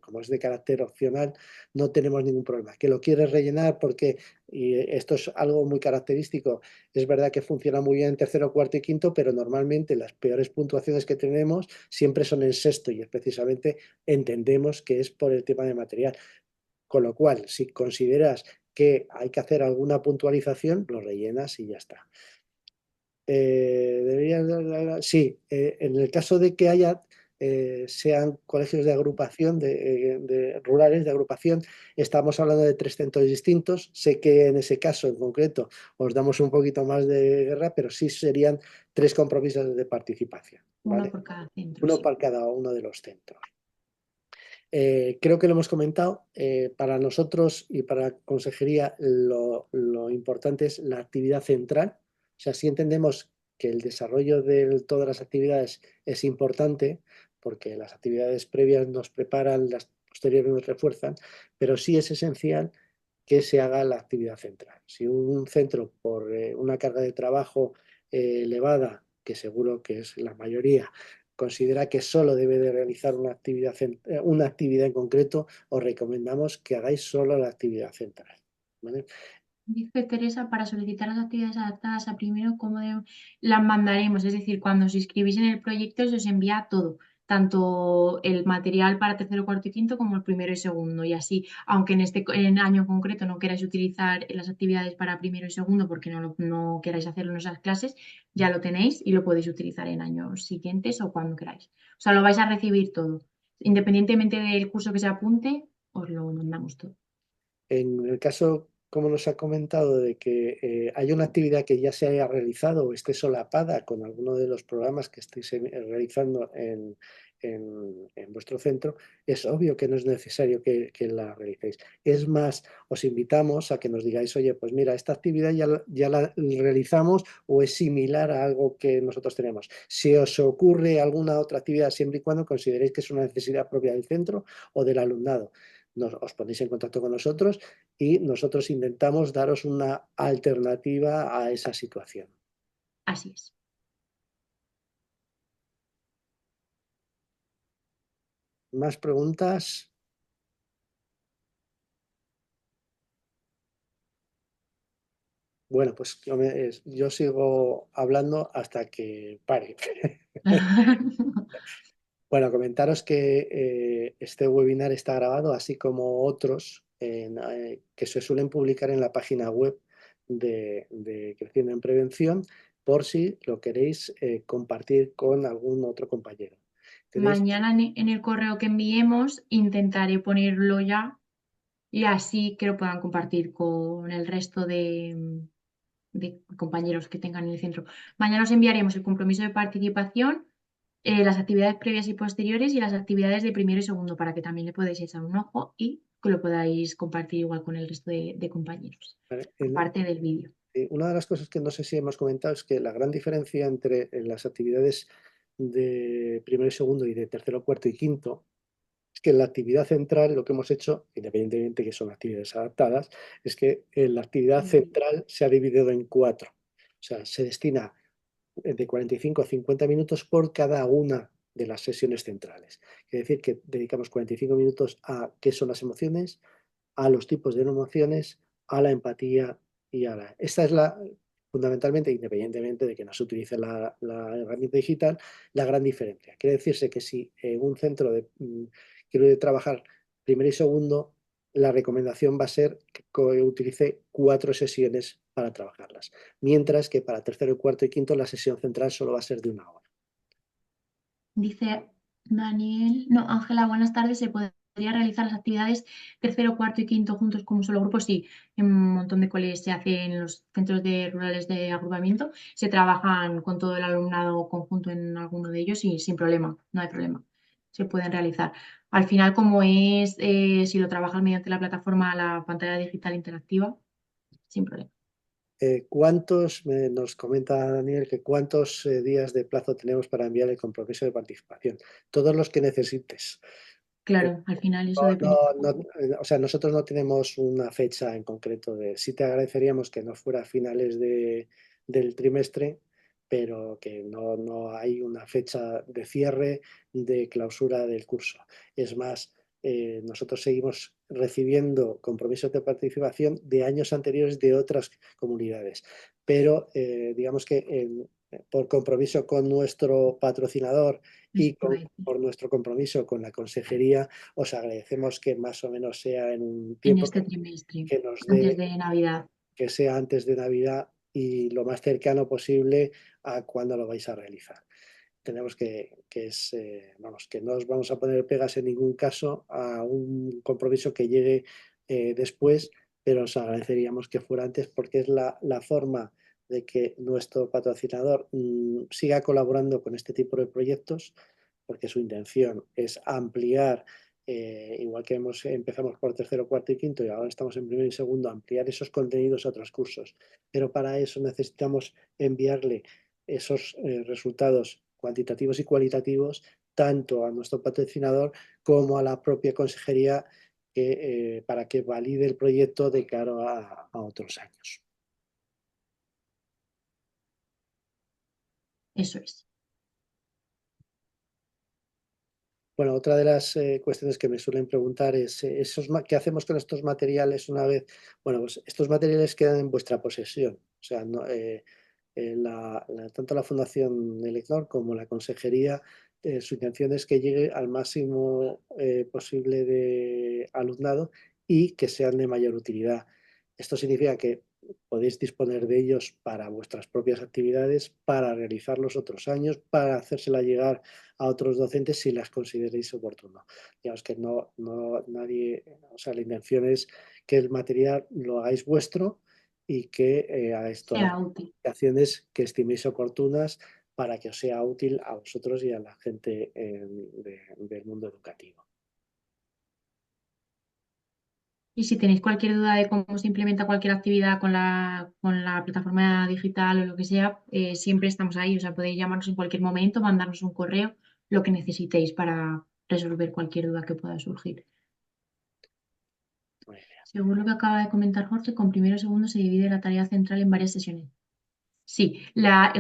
como es de carácter opcional, no tenemos ningún problema. Que lo quieres rellenar porque, y esto es algo muy característico, es verdad que funciona muy bien en tercero, cuarto y quinto, pero normalmente las peores puntuaciones que tenemos siempre son en sexto y es precisamente entendemos que es por el tema de material. Con lo cual, si consideras que hay que hacer alguna puntualización, lo rellenas y ya está. Sí, en el caso de que haya, sean colegios de agrupación, de rurales de agrupación, estamos hablando de 3 centros distintos. Sé que en ese caso en concreto os damos un poquito más de guerra, pero sí serían 3 compromisos de participación, Uno ¿vale? por cada centro, Uno sí. para cada uno de los centros. Creo que lo hemos comentado, para nosotros y para la consejería lo importante es la actividad central. O sea, sí entendemos que el desarrollo de todas las actividades es importante porque las actividades previas nos preparan, las posteriores nos refuerzan, pero sí es esencial que se haga la actividad central. Si un centro por una carga de trabajo elevada, que seguro que es la mayoría, considera que solo debe de realizar una actividad en concreto, os recomendamos que hagáis solo la actividad central, ¿vale? Dice Teresa, para solicitar las actividades adaptadas a primero, ¿cómo las mandaremos? Es decir, cuando os inscribís en el proyecto se os envía todo, tanto el material para tercero, cuarto y quinto como el primero y segundo. Y así, aunque en año concreto no queráis utilizar las actividades para primero y segundo porque no queráis hacerlo en esas clases, ya lo tenéis y lo podéis utilizar en años siguientes o cuando queráis. O sea, lo vais a recibir todo. Independientemente del curso que se apunte, os lo mandamos todo. En el caso, como nos ha comentado, de que hay una actividad que ya se haya realizado o esté solapada con alguno de los programas que estéis realizando en vuestro centro, es obvio que no es necesario que la realicéis. Es más, os invitamos a que nos digáis, oye, pues mira, esta actividad ya la realizamos o es similar a algo que nosotros tenemos. Si os ocurre alguna otra actividad, siempre y cuando consideréis que es una necesidad propia del centro o del alumnado, os ponéis en contacto con nosotros y nosotros intentamos daros una alternativa a esa situación. Así es. ¿Más preguntas? Bueno, pues yo sigo hablando hasta que pare. Bueno, comentaros que este webinar está grabado, así como otros que se suelen publicar en la página web de Creciendo en Prevención, por si lo queréis compartir con algún otro compañero. Tenéis Mañana en el correo que enviemos intentaré ponerlo ya y así que lo puedan compartir con el resto de compañeros que tengan en el centro. Mañana os enviaremos el compromiso de participación, las actividades previas y posteriores y las actividades de primero y segundo para que también le podáis echar un ojo y que lo podáis compartir igual con el resto de compañeros, ¿vale? aparte del vídeo. Una de las cosas que no sé si hemos comentado es que la gran diferencia entre las actividades de primero y segundo y de tercero, cuarto y quinto es que en la actividad central lo que hemos hecho, independientemente que son actividades adaptadas, es que la actividad central se ha dividido en 4. O sea, se destina de 45 a 50 minutos por cada una de las sesiones centrales. Quiere decir que dedicamos 45 minutos a qué son las emociones, a los tipos de emociones, a la empatía y a la... Esta es fundamentalmente, independientemente de que no se utilice la herramienta digital, la gran diferencia. Quiere decirse que si en un centro quiero trabajar primero y segundo, la recomendación va a ser que utilice 4 sesiones para trabajarlas, mientras que para tercero, cuarto y quinto la sesión central solo va a ser de 1 hora. Dice Daniel, no, Ángela, buenas tardes. ¿Se podría realizar las actividades tercero, cuarto y quinto juntos como un solo grupo? Sí, en un montón de colegios se hace en los centros rurales de agrupamiento. Se trabajan con todo el alumnado conjunto en alguno de ellos y sin problema, no hay problema. Se pueden realizar. Al final, como es, si lo trabajas mediante la plataforma, la pantalla digital interactiva, sin problema. Nos comenta Daniel que cuántos días de plazo tenemos para enviar el compromiso de participación. Todos los que necesites. Eh, Claro, al final eso depende. o sea, nosotros no tenemos una fecha en concreto de si te agradeceríamos que no fuera a finales del trimestre, pero que no hay una fecha de cierre, de clausura del curso. Es más, nosotros seguimos recibiendo compromisos de participación de años anteriores de otras comunidades, pero digamos que por compromiso con nuestro patrocinador Eso y te iba a decir. por nuestro compromiso con la consejería, os agradecemos que más o menos sea en un En tiempo este trimestre, que nos antes dé, de Navidad. que sea antes de Navidad y lo más cercano posible a cuando lo vais a realizar. Tenemos vamos, que no os vamos a poner pegas en ningún caso a un compromiso que llegue después, pero os agradeceríamos que fuera antes porque es la forma de que nuestro patrocinador siga colaborando con este tipo de proyectos, porque su intención es ampliar, igual que empezamos por tercero, cuarto y quinto y ahora estamos en primero y segundo, ampliar esos contenidos a otros cursos. Pero para eso necesitamos enviarle esos resultados cuantitativos y cualitativos tanto a nuestro patrocinador como a la propia consejería para que valide el proyecto de cara a otros años. Eso es. Bueno, otra de las cuestiones que me suelen preguntar es ¿qué hacemos con estos materiales una vez? Bueno, pues estos materiales quedan en vuestra posesión. O sea, tanto la Fundación Elecnor como la Consejería, su intención es que llegue al máximo posible de alumnado y que sean de mayor utilidad. Esto significa que podéis disponer de ellos para vuestras propias actividades, para realizar los otros años, para hacérsela llegar a otros docentes si las consideréis oportuno. Digamos que nadie, o sea, la intención es que el material lo hagáis vuestro y que hagáis todas las Sea útil. modificaciones que estiméis oportunas para que os sea útil a vosotros y a la gente del mundo educativo. Y si tenéis cualquier duda de cómo se implementa cualquier actividad con la plataforma digital o lo que sea, siempre estamos ahí. O sea, podéis llamarnos en cualquier momento, mandarnos un correo, lo que necesitéis para resolver cualquier duda que pueda surgir. Muy bien. Según lo que acaba de comentar Jorge, con primero y segundo se divide la tarea central en varias sesiones. Sí,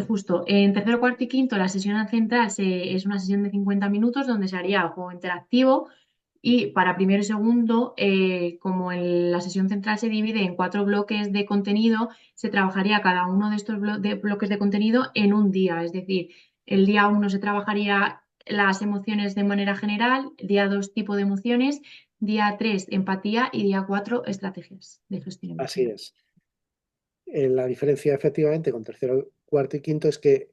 justo en tercero, cuarto y quinto la sesión central es una sesión de 50 minutos donde se haría el juego interactivo y para primero y segundo, como la sesión central se divide en 4 bloques de contenido, se trabajaría cada uno de estos bloques de contenido en un día. Es decir, el día 1 se trabajaría las emociones de manera general, día 2 tipo de emociones, día 3 empatía y día 4 estrategias de gestión Así emocional. es. La diferencia efectivamente con tercero, cuarto y quinto es que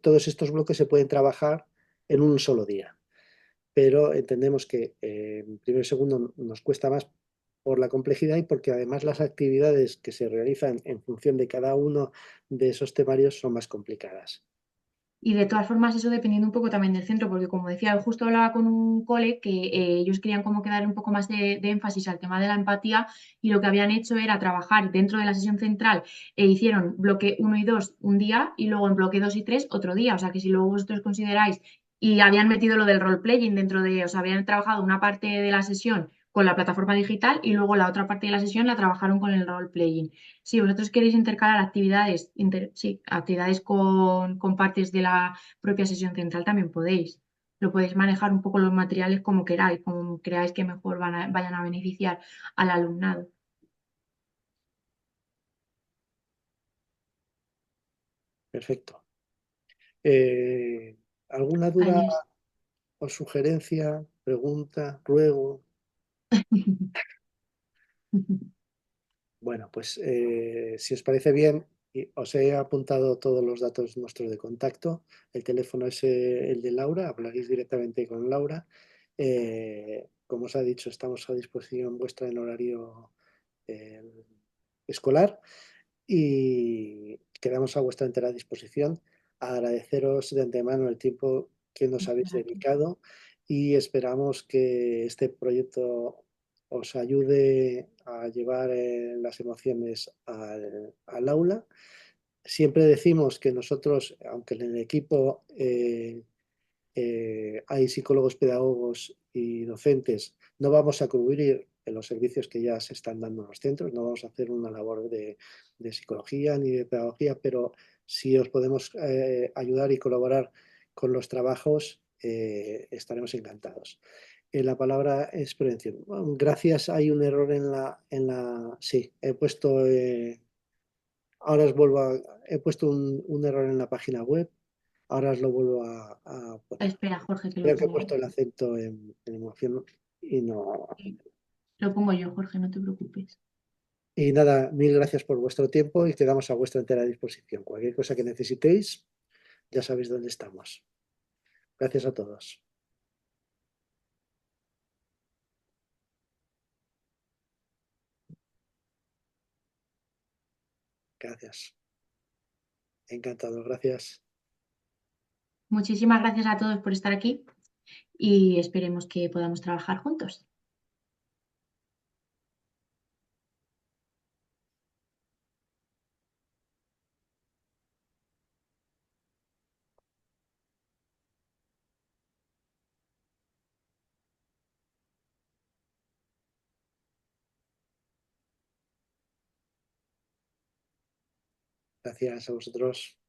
todos estos bloques se pueden trabajar en un solo día, pero entendemos que en primero y segundo nos cuesta más por la complejidad y porque además las actividades que se realizan en función de cada uno de esos temarios son más complicadas. Y de todas formas, eso dependiendo un poco también del centro, porque como decía, yo justo hablaba con un cole que ellos querían como que dar un poco más de énfasis al tema de la empatía y lo que habían hecho era trabajar dentro de la sesión central e hicieron bloque 1 y 2 un día y luego en bloque 2 y 3 otro día. O sea que si luego vosotros consideráis y habían metido lo del role-playing dentro de, o sea, habían trabajado una parte de la sesión con la plataforma digital y luego la otra parte de la sesión la trabajaron con el role-playing. Si vosotros queréis intercalar actividades, sí, actividades con partes de la propia sesión central, también podéis. Lo podéis manejar un poco los materiales como queráis, como creáis que mejor vayan a beneficiar al alumnado. Perfecto. ¿Alguna duda Ahí es. o sugerencia, pregunta, ruego? Bueno, pues si os parece bien, os he apuntado todos los datos nuestros de contacto. El teléfono es el de Laura, hablaréis directamente con Laura. Como os ha dicho, estamos a disposición vuestra en horario eh, escolar y quedamos a vuestra entera disposición. Agradeceros de antemano el tiempo que nos habéis dedicado y esperamos que este proyecto os ayude a llevar las emociones al aula. Siempre decimos que nosotros, aunque en el equipo hay psicólogos, pedagogos y docentes, no vamos a cubrir en los servicios que ya se están dando en los centros, no vamos a hacer una labor de psicología ni de pedagogía, pero Si os podemos ayudar y colaborar con los trabajos, estaremos encantados. La palabra es prevención. Bueno, gracias, hay un error sí, he puesto, ahora os vuelvo he puesto un error en la página web, ahora os lo vuelvo a poner. Espera, Jorge, que lo Creo que he pongo. puesto el acento en emoción y no. Sí, lo pongo yo, Jorge, no te preocupes. Y nada, mil gracias por vuestro tiempo y quedamos a vuestra entera disposición. Cualquier cosa que necesitéis, ya sabéis dónde estamos. Gracias a todos. Gracias. Encantado, gracias. Muchísimas gracias a todos por estar aquí y esperemos que podamos trabajar juntos. Gracias a vosotros.